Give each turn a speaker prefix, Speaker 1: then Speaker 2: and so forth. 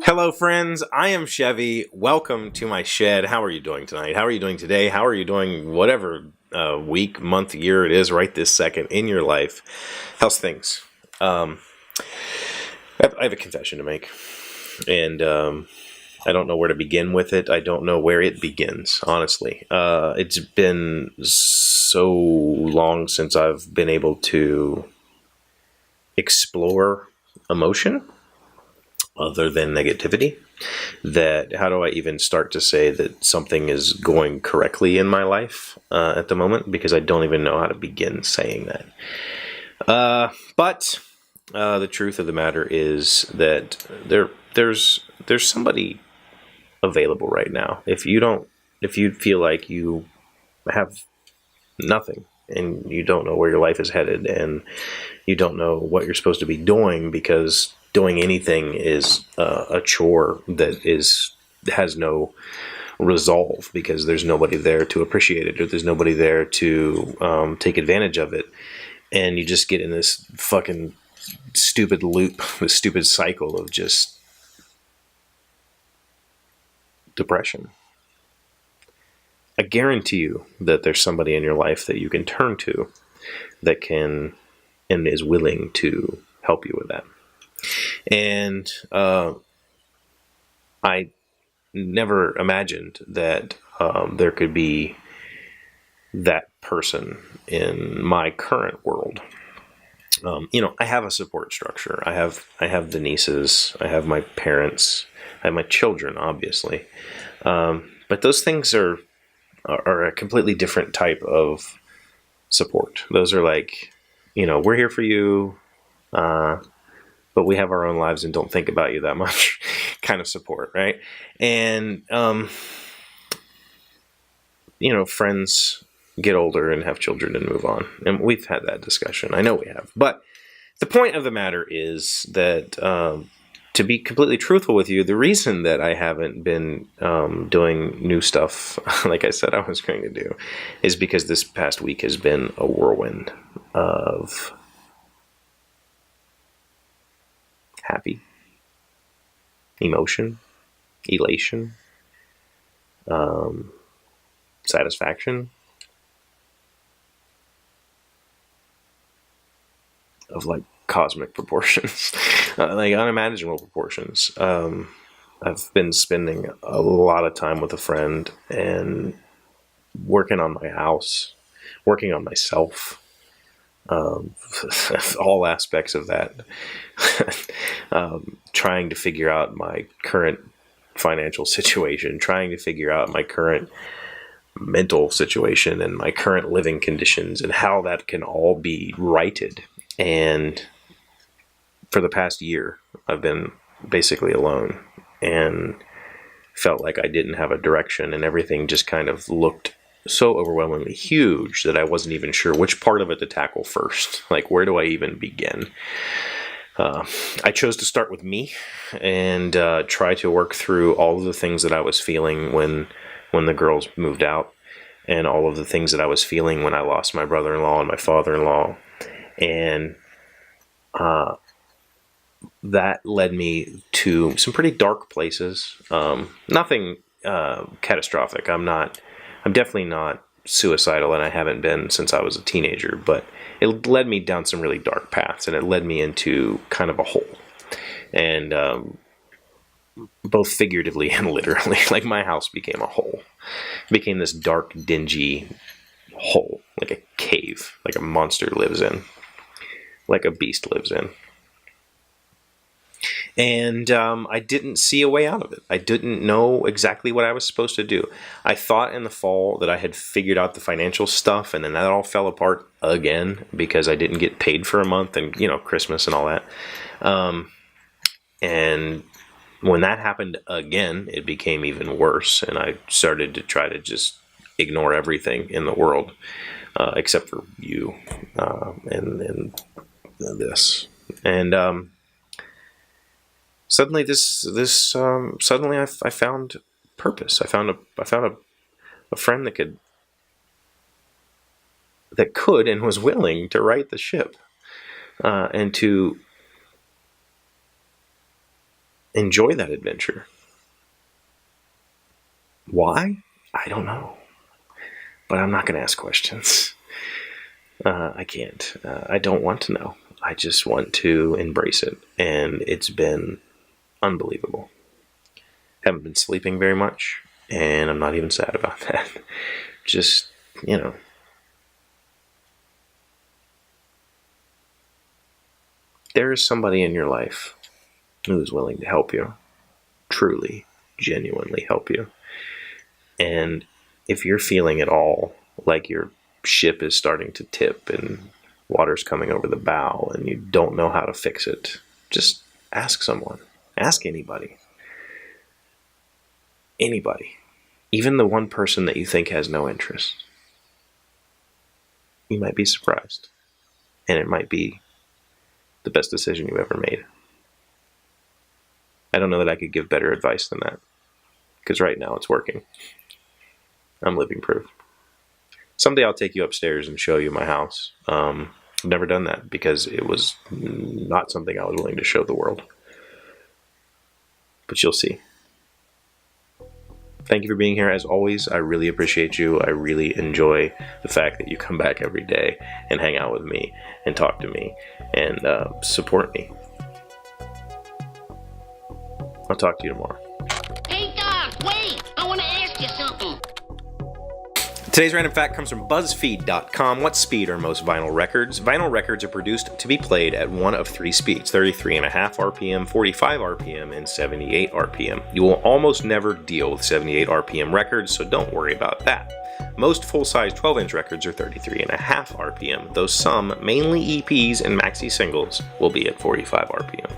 Speaker 1: Hello, friends. I am Chevee. Welcome to my shed. How are you doing tonight? How are you doing today? How are you doing whatever week, month, year it is right this second in your life? How's things? I have a confession to make, and I don't know where to begin with it. I don't know where it begins, honestly. It's been so long since I've been able to explore emotion other than negativity, that how do I even start to say that something is going correctly in my life at the moment, because I don't even know how to begin saying that. But the truth of the matter is that there's somebody available right now. If you feel like you have nothing and you don't know where your life is headed and you don't know what you're supposed to be doing, because doing anything is a chore that has no resolve, because there's nobody there to appreciate it, or there's nobody there to take advantage of it, and you just get in this fucking stupid loop, this stupid cycle of just depression. I guarantee you that there's somebody in your life that you can turn to that can and is willing to help you with that. And I never imagined that there could be that person in my current world. I have a support structure. I have the nieces. I have my parents. I have my children, obviously. But those things are a completely different type of support. Those are like, we're here for you, but we have our own lives and don't think about you that much kind of support, right? And, friends get older and have children and move on. And we've had that discussion. I know we have. But the point of the matter is that, to be completely truthful with you, the reason that I haven't been doing new stuff, like I said I was going to do, is because this past week has been a whirlwind of happy, emotion, elation, satisfaction, of like cosmic proportions, like unimaginable proportions. I've been spending a lot of time with a friend and working on my house, working on myself, all aspects of that, trying to figure out my current financial situation, trying to figure out my current mental situation and my current living conditions and how that can all be righted. And for the past year, I've been basically alone and felt like I didn't have a direction, and everything just kind of looked so overwhelmingly huge that I wasn't even sure which part of it to tackle first. Like, where do I even begin? I chose to start with me and try to work through all of the things that I was feeling when the girls moved out, and all of the things that I was feeling when I lost my brother-in-law and my father-in-law. And that led me to some pretty dark places. Nothing catastrophic. I'm definitely not suicidal, and I haven't been since I was a teenager, but it led me down some really dark paths, and it led me into kind of a hole. And both figuratively and literally, like my house became a hole. It became this dark, dingy hole, like a cave, like a monster lives in, like a beast lives in. And I didn't see a way out of it. I didn't know exactly what I was supposed to do. I thought in the fall that I had figured out the financial stuff, and then that all fell apart again because I didn't get paid for a month, and Christmas and all that. And when that happened again, it became even worse, and I started to try to just ignore everything in the world except for you and this. And suddenly, suddenly I found purpose. I found a friend that could and was willing to right the ship. and to enjoy that adventure. Why? I don't know. But I'm not going to ask questions. I can't. I don't want to know. I just want to embrace it. And it's been unbelievable. Haven't been sleeping very much, and I'm not even sad about that. Just, there is somebody in your life who is willing to help you. Truly, genuinely help you. And if you're feeling at all like your ship is starting to tip and water's coming over the bow and you don't know how to fix it, just ask someone. Ask anybody. Anybody. Even the one person that you think has no interest. You might be surprised. And it might be the best decision you've ever made. I don't know that I could give better advice than that. Because right now it's working. I'm living proof. Someday I'll take you upstairs and show you my house. I've never done that because it was not something I was willing to show the world. But you'll see. Thank you for being here. As always, I really appreciate you. I really enjoy the fact that you come back every day and hang out with me and talk to me and support me. I'll talk to you tomorrow.
Speaker 2: Hey, Doc, wait! I want to ask you something.
Speaker 1: Today's random fact comes from BuzzFeed.com. What speed are most vinyl records? Vinyl records are produced to be played at one of three speeds, 33.5 RPM, 45 RPM, and 78 RPM. You will almost never deal with 78 RPM records, so don't worry about that. Most full-size 12-inch records are 33.5 RPM, though some, mainly EPs and maxi singles, will be at 45 RPM.